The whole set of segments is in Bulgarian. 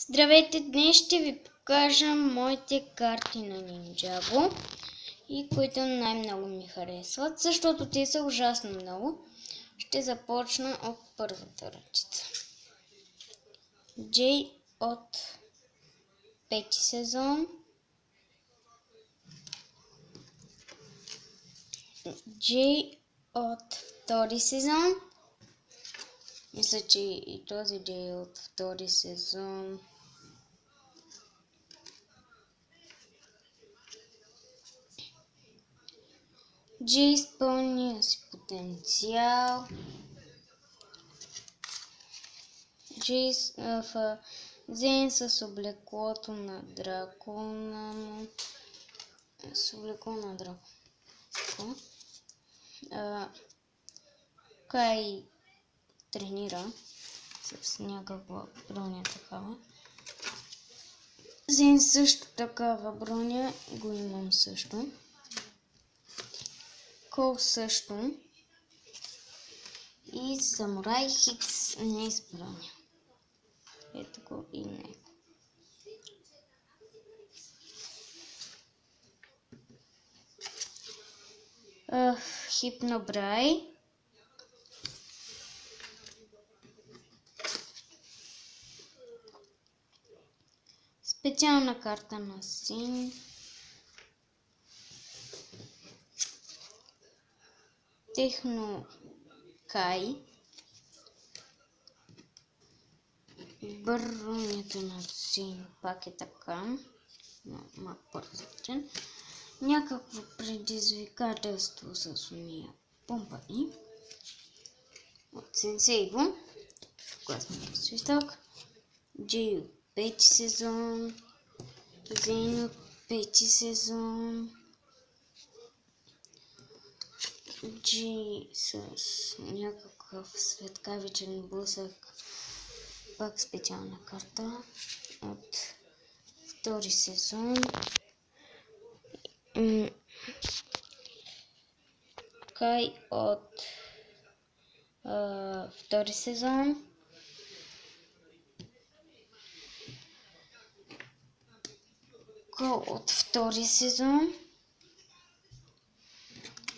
Здравейте, днес ще ви покажа моите карти на Ninjago и които най-много ми харесват, защото те са ужасно много. Ще започна от първата ръчица. Джей от 5 сезон. Джей от 2 сезон. Мисля, че и този Джей от 2 сезон. Джей изпълния си потенциал. Джей в Зейн с облеклото на дракона му. С облекло на дракона. Кай тренира с някаква броня такава. Зейн също такава броня го имам също. Кол също. И Самурай Хикс не е с броня. Ето го и него. Хипнобрай. Специална карта на Син. Техно Кай. Бронята на Син пак е така. Малко по-различен. Някакво предизвикателство с уния помпани. От Сенсейво. Класния свиток. Джей от 5 сезон. Зейн от 5 сезон. Джей с някакъв светкавичен блъсък. Пак специална карта от 2 сезон. Кай от 2 сезон. Кол от 2 сезон.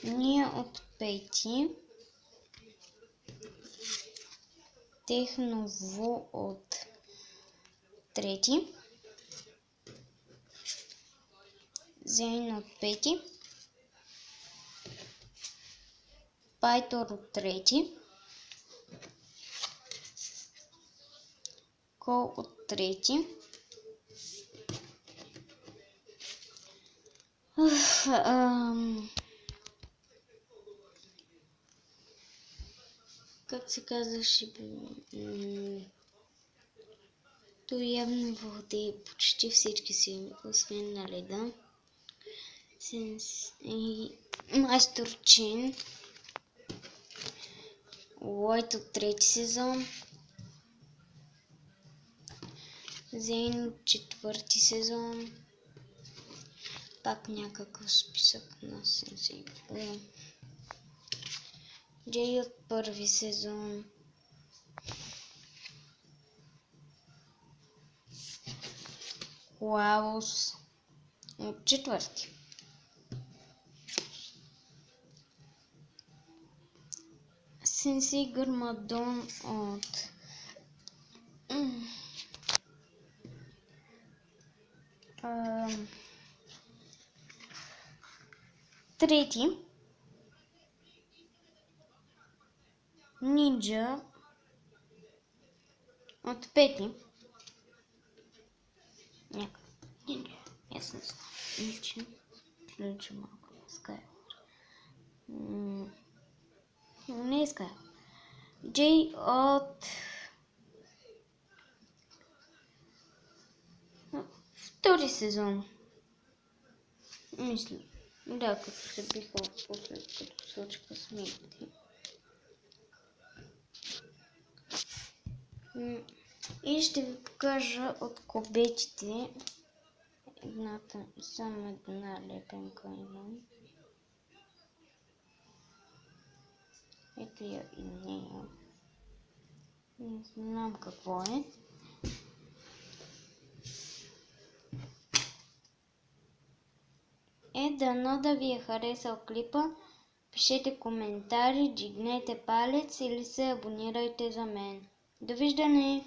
Ние от 5. Техново от 3. Зейн от 5. Пайтор от 3. Кол от 3. Как се казваше? Той явно владее почти всички сили, освен на леда. Майстор Чин. Лойд от 3 сезон. Зейн от 4 сезон. Пак някакъв списък на Сенсей. Джей от 1 сезон. Лаос от 4. Сенсей Гърмадон от 3. Нинджа от 5. Някакъв нинджа. Аз не знам. Нинджа малко. Скайвър. Не е Скайвър. Джей от 2 сезон. Мисля. Да, като се биха после, като случка смейте. И ще ви покажа от кобетите. Само една лепенка имам. Ето я и нея. Не знам какво е. дано да ви е харесал клипа. Пишете коментари, дигнете палец или се абонирайте за мен. Довиждане!